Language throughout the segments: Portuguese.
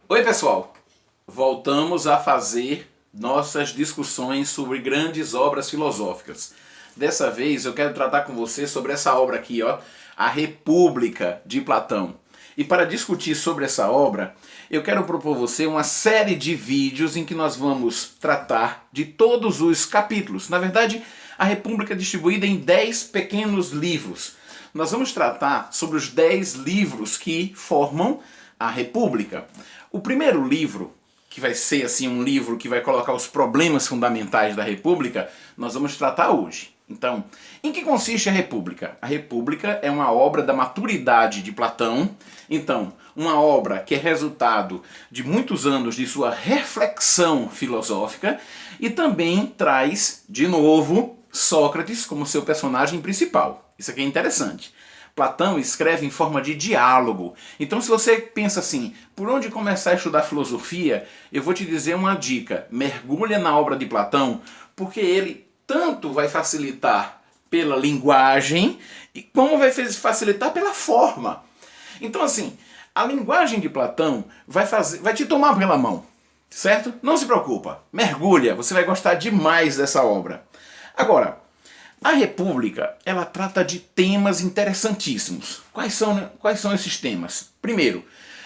Oi pessoal, voltamos a fazer nossas discussões sobre grandes obras filosóficas. Dessa vez eu quero tratar com você sobre essa obra aqui, ó, A República de Platão. E para discutir sobre essa obra, eu quero propor a você uma série de vídeos em que nós vamos tratar de todos os capítulos. Na verdade, a República é distribuída em 10 pequenos livros. Nós vamos tratar sobre os 10 livros que formam a República. O primeiro livro, que vai ser assim um livro que vai colocar os problemas fundamentais da República, nós vamos tratar hoje. Então, em que consiste a República? A República é uma obra da maturidade de Platão. Então, uma obra que é resultado de muitos anos de sua reflexão filosófica e também traz, de novo, Sócrates como seu personagem principal. Isso aqui é interessante. Platão escreve em forma de diálogo. Então, se você pensa assim, por onde começar a estudar filosofia, eu vou te dizer uma dica. Mergulha na obra de Platão, porque ele tanto vai facilitar pela linguagem, como vai facilitar pela forma. Então, assim, a linguagem de Platão vai te tomar pela mão, certo? Não se preocupa, mergulha, você vai gostar demais dessa obra. Agora, a República, ela trata de temas interessantíssimos. Quais são esses temas? Primeiro,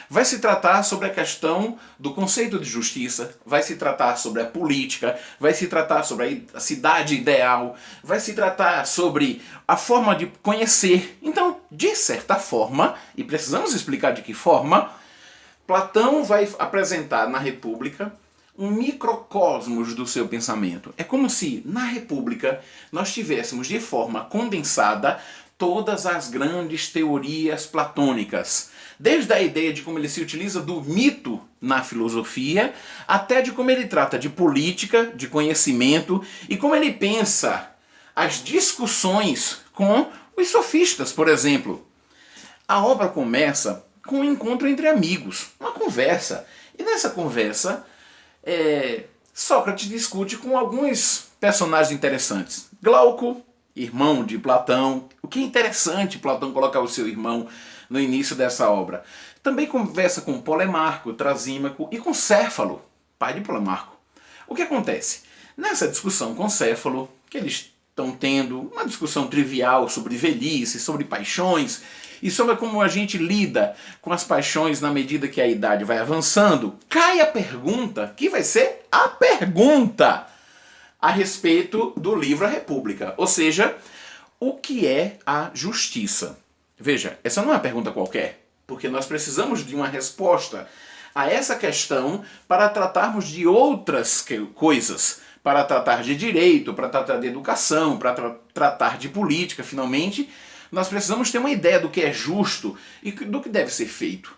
vai se tratar sobre a questão do conceito de justiça, vai se tratar sobre a política, vai se tratar sobre a cidade ideal, vai se tratar sobre a forma de conhecer. Então, de certa forma, e precisamos explicar de que forma, Platão vai apresentar na República um microcosmos do seu pensamento. É como se, na República, nós tivéssemos de forma condensada todas as grandes teorias platônicas. Desde a ideia de como ele se utiliza do mito na filosofia, até de como ele trata de política, de conhecimento, e como ele pensa as discussões com os sofistas, por exemplo. A obra começa com um encontro entre amigos, uma conversa. E nessa conversa, Sócrates discute com alguns personagens interessantes. Glauco, irmão de Platão. O que é interessante Platão colocar o seu irmão no início dessa obra. Também conversa com Polemarco, Trasímaco e com Céfalo, pai de Polemarco. O que acontece? Nessa discussão com Céfalo, que eles estão tendo uma discussão trivial sobre velhice, sobre paixões, e sobre como a gente lida com as paixões na medida que a idade vai avançando, cai a pergunta, que vai ser a pergunta a respeito do livro A República. Ou seja, o que é a justiça? Veja, essa não é uma pergunta qualquer, porque nós precisamos de uma resposta a essa questão para tratarmos de outras coisas, para tratar de direito, para tratar de educação, para tratar de política, finalmente. Nós precisamos ter uma ideia do que é justo e do que deve ser feito.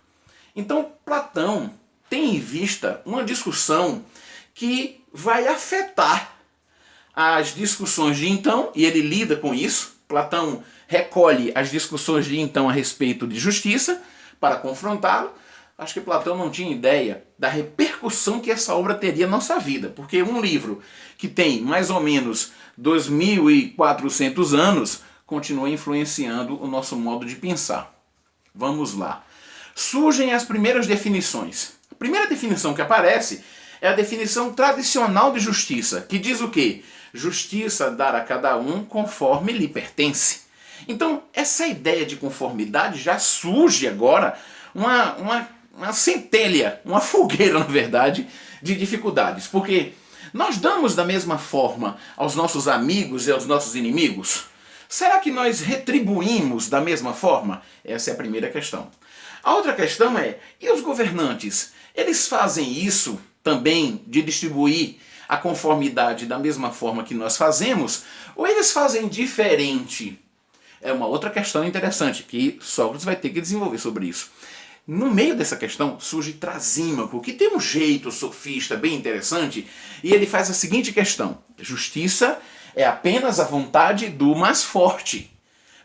Então, Platão tem em vista uma discussão que vai afetar as discussões de então, e ele lida com isso. Platão recolhe as discussões de então a respeito de justiça para confrontá-lo. Acho que Platão não tinha ideia da repercussão que essa obra teria na nossa vida, porque um livro que tem mais ou menos 2.400 anos continua influenciando o nosso modo de pensar. Vamos lá. Surgem as primeiras definições. A primeira definição que aparece é a definição tradicional de justiça, que diz o quê? Justiça dar a cada um conforme lhe pertence. Então, essa ideia de conformidade já surge agora uma centelha, uma fogueira, na verdade, de dificuldades. Porque nós damos da mesma forma aos nossos amigos e aos nossos inimigos? Será que nós retribuímos da mesma forma? Essa é a primeira questão. A outra questão é, e os governantes? Eles fazem isso também de distribuir a conformidade da mesma forma que nós fazemos? Ou eles fazem diferente? É uma outra questão interessante que Sócrates vai ter que desenvolver sobre isso. No meio dessa questão surge Trasímaco, que tem um jeito sofista bem interessante, e ele faz a seguinte questão: justiça é apenas a vontade do mais forte.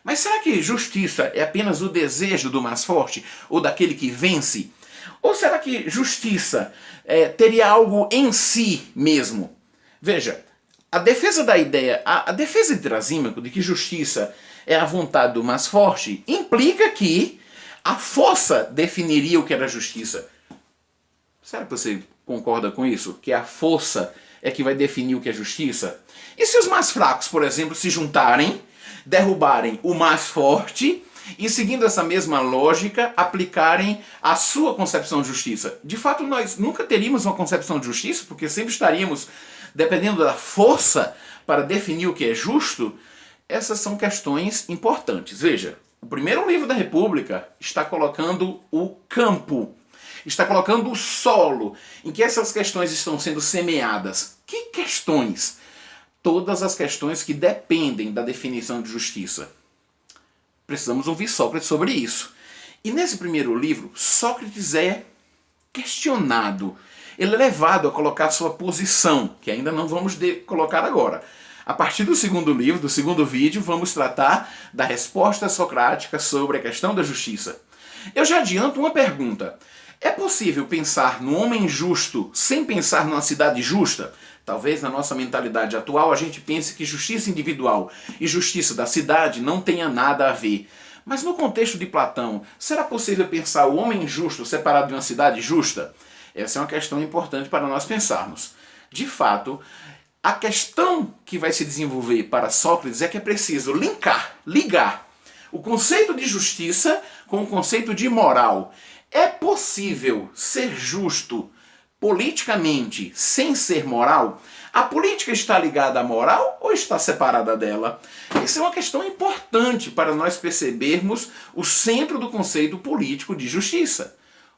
Mas será que justiça é apenas o desejo do mais forte? Ou daquele que vence? Ou será que justiça teria algo em si mesmo? Veja, a defesa da ideia, a defesa de Trasímaco de que justiça é a vontade do mais forte, implica que a força definiria o que era justiça. Será que você concorda com isso? Que a força é que vai definir o que é justiça? E se os mais fracos, por exemplo, se juntarem, derrubarem o mais forte e, seguindo essa mesma lógica, aplicarem a sua concepção de justiça? De fato, nós nunca teríamos uma concepção de justiça, porque sempre estaríamos dependendo da força para definir o que é justo. Essas são questões importantes. Veja, o primeiro livro da República está colocando o campo, está colocando o solo em que essas questões estão sendo semeadas. Que questões? Todas as questões que dependem da definição de justiça. Precisamos ouvir Sócrates sobre isso. E nesse primeiro livro, Sócrates é questionado. Ele é levado a colocar sua posição, que ainda não vamos colocar agora. A partir do segundo livro, do segundo vídeo, vamos tratar da resposta socrática sobre a questão da justiça. Eu já adianto uma pergunta. É possível pensar no homem justo sem pensar numa cidade justa? Talvez na nossa mentalidade atual a gente pense que justiça individual e justiça da cidade não tenha nada a ver. Mas no contexto de Platão, será possível pensar o homem justo separado de uma cidade justa? Essa é uma questão importante para nós pensarmos. De fato, a questão que vai se desenvolver para Sócrates é que é preciso ligar o conceito de justiça com o conceito de moral. É possível ser justo politicamente sem ser moral? A política está ligada à moral ou está separada dela? Isso é uma questão importante para nós percebermos o centro do conceito político de justiça.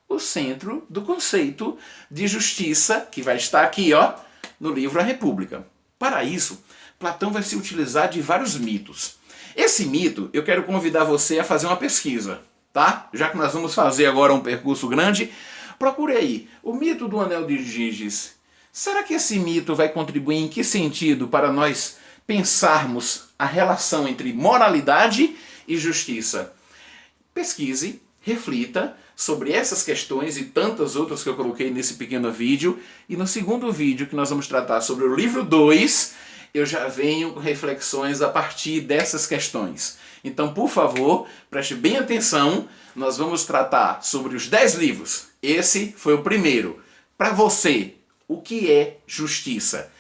O centro do conceito de justiça, que vai estar aqui, ó, no livro A República. Para isso, Platão vai se utilizar de vários mitos. Esse mito, eu quero convidar você a fazer uma pesquisa, tá? Já que nós vamos fazer agora um percurso grande, procure aí o mito do Anel de Giges. Será que esse mito vai contribuir em que sentido para nós pensarmos a relação entre moralidade e justiça? Pesquise, reflita sobre essas questões e tantas outras que eu coloquei nesse pequeno vídeo. E no segundo vídeo, que nós vamos tratar sobre o livro 2, eu já venho com reflexões a partir dessas questões. Então, por favor, preste bem atenção. Nós vamos tratar sobre os 10 livros. Esse foi o primeiro. Para você, o que é justiça?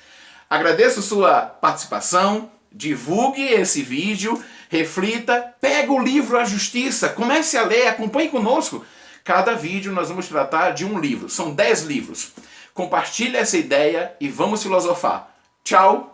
Agradeço sua participação. Divulgue esse vídeo, reflita, pega o livro A Justiça, comece a ler, acompanhe conosco. Cada vídeo nós vamos tratar de um livro, são 10 livros. Compartilhe essa ideia e vamos filosofar. Tchau!